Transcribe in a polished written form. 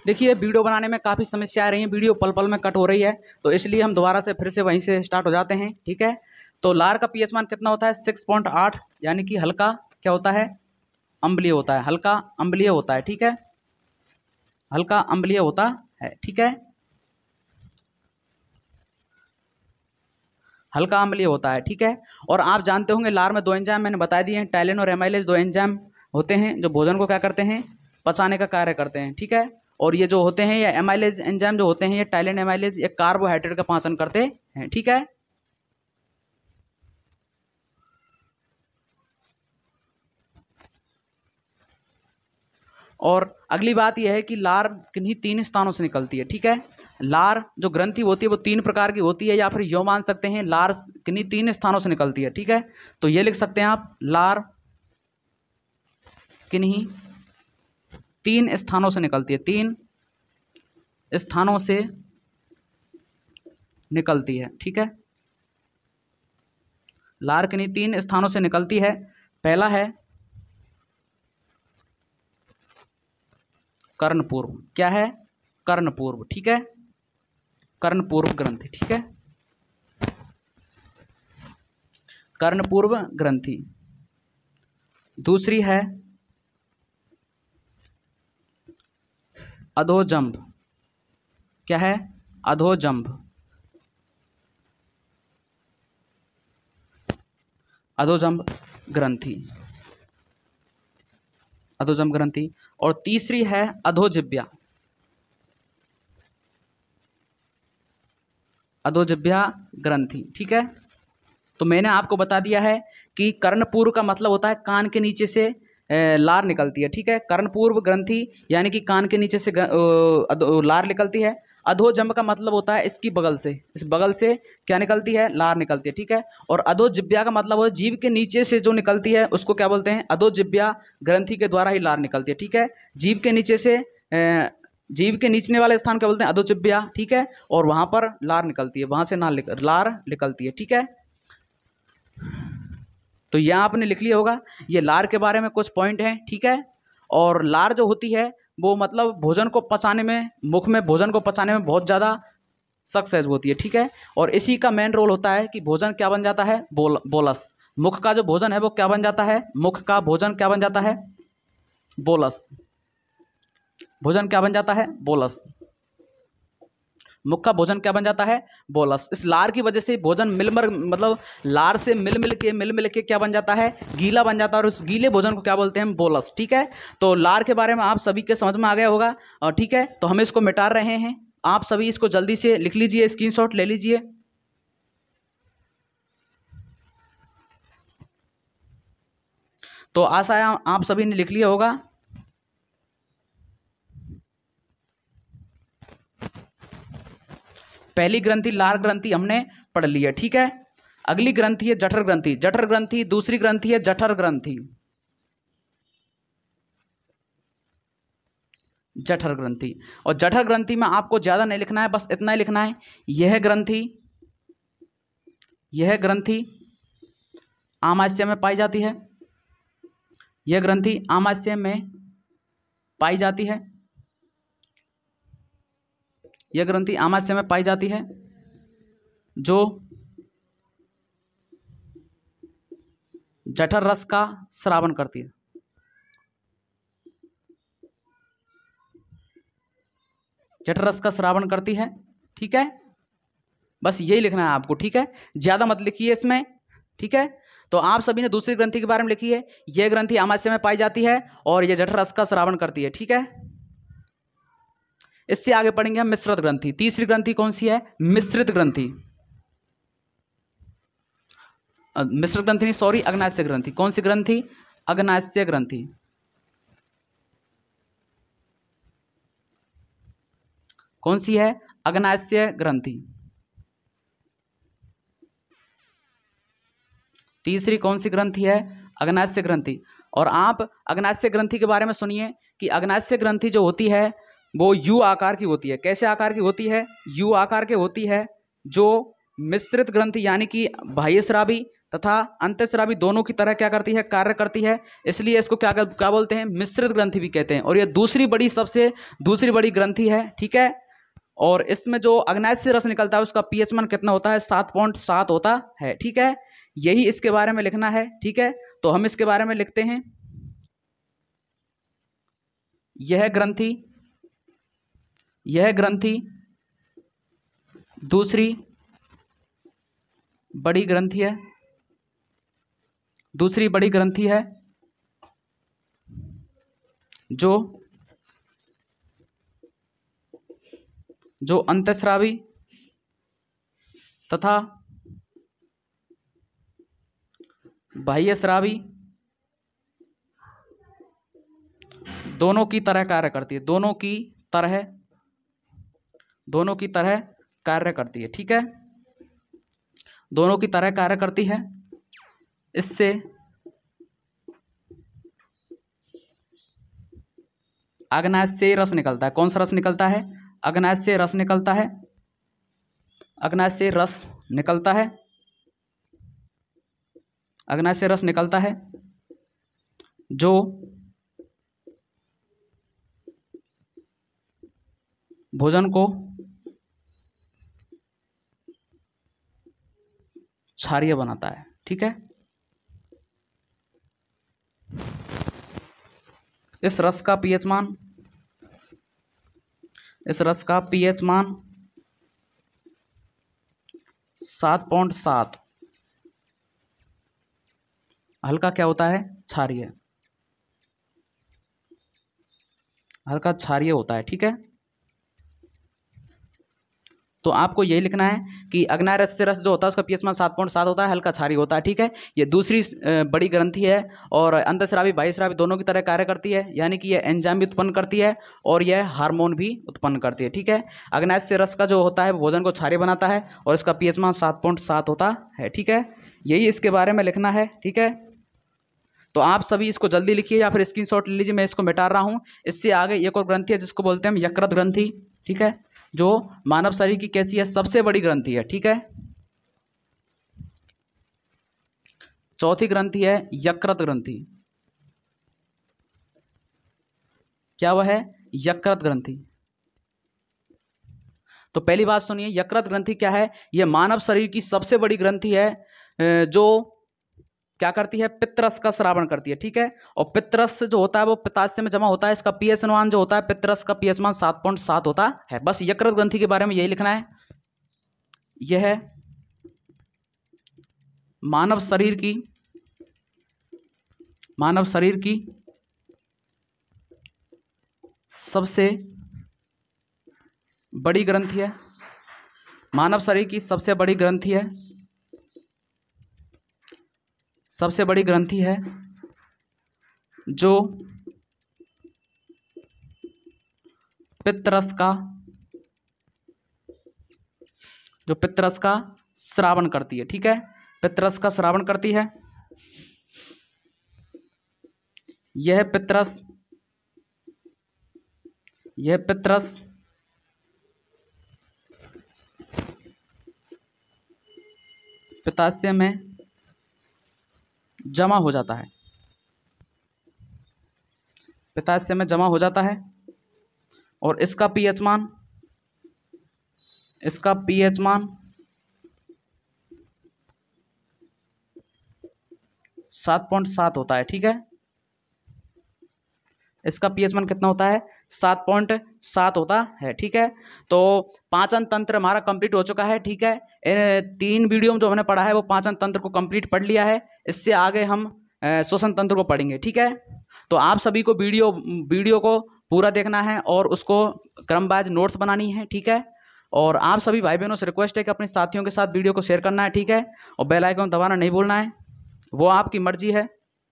देखिए वीडियो बनाने में काफ़ी समस्या आ रही है, वीडियो पल पल में कट हो रही है, तो इसलिए हम दोबारा से फिर से वहीं से स्टार्ट हो जाते हैं। ठीक है, तो लार का पीएच मान कितना होता है 6.8, यानी कि हल्का क्या होता है, अम्लीय होता है, हल्का अम्लीय होता है। ठीक है, हल्का अम्लीय होता है। ठीक है, हल्का अम्लीय होता है। ठीक है, और आप जानते होंगे लार में दो एंजाइम मैंने बता दिए हैं, टैलिन और एमाइलेज, दो एंजाइम होते हैं जो भोजन को क्या करते हैं, पचाने का कार्य करते हैं। ठीक है, और ये जो होते हैं ये एमाइलेज एंजाइम जो होते हैं, ये टैलिन एमाइलेज, ये कार्बोहाइड्रेट का पाचन करते हैं। ठीक है, और अगली बात यह है कि लार किन्हीं 3 स्थानों से निकलती है। ठीक है, लार जो ग्रंथि होती है वो 3 प्रकार की होती है, या फिर यो मान सकते हैं लार किन्हीं 3 स्थानों से निकलती है। ठीक है, तो ये लिख सकते हैं आप, लार किन्हीं 3 स्थानों से निकलती है, 3 स्थानों से निकलती है। ठीक है, लार किन्हीं 3 स्थानों से निकलती है। पहला है कर्णपूर्व, क्या है, कर्णपूर्व। ठीक है, कर्णपूर्व ग्रंथि। ठीक है, कर्णपूर्व ग्रंथि। दूसरी है अधोजंभ, क्या है, अधोजंभ, अधोजंभ ग्रंथि, अधोजंभ ग्रंथि। और तीसरी है अधोजिह्वा, अधोजिह्वा ग्रंथि। ठीक है, तो मैंने आपको बता दिया है कि कर्णपूर्व का मतलब होता है कान के नीचे से लार निकलती है। ठीक है, कर्णपूर्व ग्रंथि यानी कि कान के नीचे से लार निकलती है। अधोजंभ का मतलब होता है इसकी बगल से, इस बगल से क्या निकलती है, लार निकलती है। ठीक है, और अधोजिह्वा का मतलब हो जीभ के नीचे से जो निकलती है उसको क्या बोलते हैं, अधोजिह्वा ग्रंथि के द्वारा ही लार निकलती है। ठीक है, जीभ के नीचे से जीभ के नीचले वाले स्थान क्या बोलते हैं, अधोजिह्वा। ठीक है, और वहां पर लार निकलती है, वहां से लार निकलती है। ठीक है, तो यह आपने लिख लिया होगा, ये लार के बारे में कुछ पॉइंट हैं। ठीक है, और लार जो होती है वो मतलब भोजन को पचाने में, मुख में भोजन को पचाने में बहुत ज़्यादा सक्सेस होती है। ठीक है, और इसी का मेन रोल होता है कि भोजन क्या बन जाता है, बोलस। मुख का जो भोजन है वो क्या बन जाता है, मुख का भोजन क्या बन जाता है, बोलस। भोजन क्या बन जाता है, बोलस। मुख का भोजन क्या बन जाता है, बोलस। इस लार की वजह से भोजन मतलब लार से मिल के क्या बन जाता है, गीला बन जाता है, और उस गीले भोजन को क्या बोलते हैं, बोलस। ठीक है, तो लार के बारे में आप सभी के समझ में आ गया होगा। और ठीक है, तो हम इसको मिटा रहे हैं, आप सभी इसको जल्दी से लिख लीजिए, स्क्रीनशॉट ले लीजिए। तो आशा है आप सभी ने लिख लिया होगा। पहली ग्रंथि लार ग्रंथि हमने पढ़ ली है। ठीक है, अगली ग्रंथि है जठर ग्रंथि, जठर ग्रंथि। दूसरी ग्रंथि है जठर ग्रंथि, जठर ग्रंथि। और जठर ग्रंथि में आपको ज्यादा नहीं लिखना है, बस इतना ही लिखना है, यह ग्रंथि, यह ग्रंथि आमाशय में पाई जाती है, यह ग्रंथि आमाशय में पाई जाती है, यह ग्रंथि आमाशय में पाई जाती है, जो जठर रस का स्रावन करती है, जठर रस का स्रावन करती है। ठीक है, बस यही लिखना है आपको। ठीक है, ज्यादा मत लिखिए इसमें। ठीक है, तो आप सभी ने दूसरी ग्रंथि के बारे में लिखी है, यह ग्रंथि आमाशय में पाई जाती है और यह जठर रस का स्रावन करती है। ठीक है, इससे आगे पढ़ेंगे हम मिश्रित ग्रंथि। तीसरी ग्रंथि कौन सी है, मिश्रित ग्रंथि, मिश्रित ग्रंथि नहीं, सॉरी, अग्नाशय ग्रंथि। कौन सी ग्रंथि, अग्नाशय ग्रंथि। कौन सी है, अग्नाशय ग्रंथि। तीसरी कौन सी ग्रंथि है, अग्नाशय ग्रंथि। और आप अग्नाशय ग्रंथि के बारे में सुनिए कि अग्नाशय ग्रंथि जो होती है वो यू आकार की होती है। कैसे आकार की होती है, यू आकार की होती है, जो मिश्रित ग्रंथि यानी कि बाह्यस्रावी तथा अंतःस्रावी दोनों की तरह क्या करती है, कार्य करती है। इसलिए इसको क्या बोलते हैं, मिश्रित ग्रंथि भी कहते हैं। और ये दूसरी बड़ी ग्रंथि है, ठीक है। और इसमें जो अग्नाशय से रस निकलता है उसका पीएच मान कितना होता है, 7.7 होता है, ठीक है। यही इसके बारे में लिखना है, ठीक है। तो हम इसके बारे में लिखते हैं, यह ग्रंथि दूसरी बड़ी ग्रंथि है जो अंतःस्रावी तथा बाह्यस्रावी दोनों की तरह कार्य करती है, दोनों की तरह कार्य करती है, ठीक है। दोनों की तरह कार्य करती है। इससे अग्नाशय से रस निकलता है। कौन सा रस निकलता है, अग्नाशय से रस निकलता है। अग्नाशय से रस निकलता है जो भोजन को क्षारीय बनाता है, ठीक है। इस रस का पीएच मान 7.7 हल्का क्या होता है, क्षारीय, हल्का क्षारीय होता है, ठीक है। तो आपको यही लिखना है कि अग्नाशय रस से रस जो होता है उसका पीएच मान 7.7 होता है, हल्का क्षारीय होता है, ठीक है। ये दूसरी बड़ी ग्रंथि है और अंतःस्रावी बाह्यस्रावी दोनों की तरह कार्य करती है, यानी कि यह एंजाइम भी उत्पन्न करती है और यह हार्मोन भी उत्पन्न करती है, ठीक है। अग्नाशय से रस का जो होता है भोजन को क्षारीय बनाता है और इसका पीएच मान 7.7 होता है, ठीक है। यही इसके बारे में लिखना है, ठीक है। तो आप सभी इसको जल्दी लिखिए या फिर स्क्रीनशॉट ले लीजिए, मैं इसको मिटा रहा हूँ। इससे आगे एक और ग्रंथि है जिसको बोलते हैं हम यकृत ग्रंथि, ठीक है, जो मानव शरीर की कैसी है, सबसे बड़ी ग्रंथि है, ठीक है। चौथी ग्रंथि है यकृत ग्रंथि। क्या वह है, यकृत ग्रंथि। तो पहली बात सुनिए, यकृत ग्रंथि क्या है, यह मानव शरीर की सबसे बड़ी ग्रंथि है जो क्या करती है, पित्तरस का स्रावन करती है, ठीक है। और पित्तरस जो होता है वो पित्ताशय में जमा होता है। इसका पीएच मान जो होता है पित्तरस का पीएच मान 7.7 होता है। बस यकृत ग्रंथि के बारे में यही लिखना है। यह मानव शरीर की सबसे बड़ी ग्रंथि है। मानव शरीर की सबसे बड़ी ग्रंथि है जो पित्तरस का स्रावन करती है, ठीक है। पित्तरस का स्रावन करती है। यह पित्तरस पित्ताशय में जमा हो जाता है। पित्ताशय में जमा हो जाता है और इसका पीएच मान 7.7 होता है, ठीक है। इसका पीएच मान कितना होता है, 7.7 होता है, ठीक है। तो पाचन तंत्र हमारा कंप्लीट हो चुका है, ठीक है। 3 वीडियो में जो हमने पढ़ा है वो पाचन तंत्र को कंप्लीट पढ़ लिया है। इससे आगे हम श्वसन तंत्र को पढ़ेंगे, ठीक है। तो आप सभी को वीडियो को पूरा देखना है और उसको क्रमवाइज नोट्स बनानी है, ठीक है। और आप सभी भाई बहनों से रिक्वेस्ट है कि अपने साथियों के साथ वीडियो को शेयर करना है, ठीक है। और बेल आइकन दबाना नहीं भूलना है, वो आपकी मर्जी है।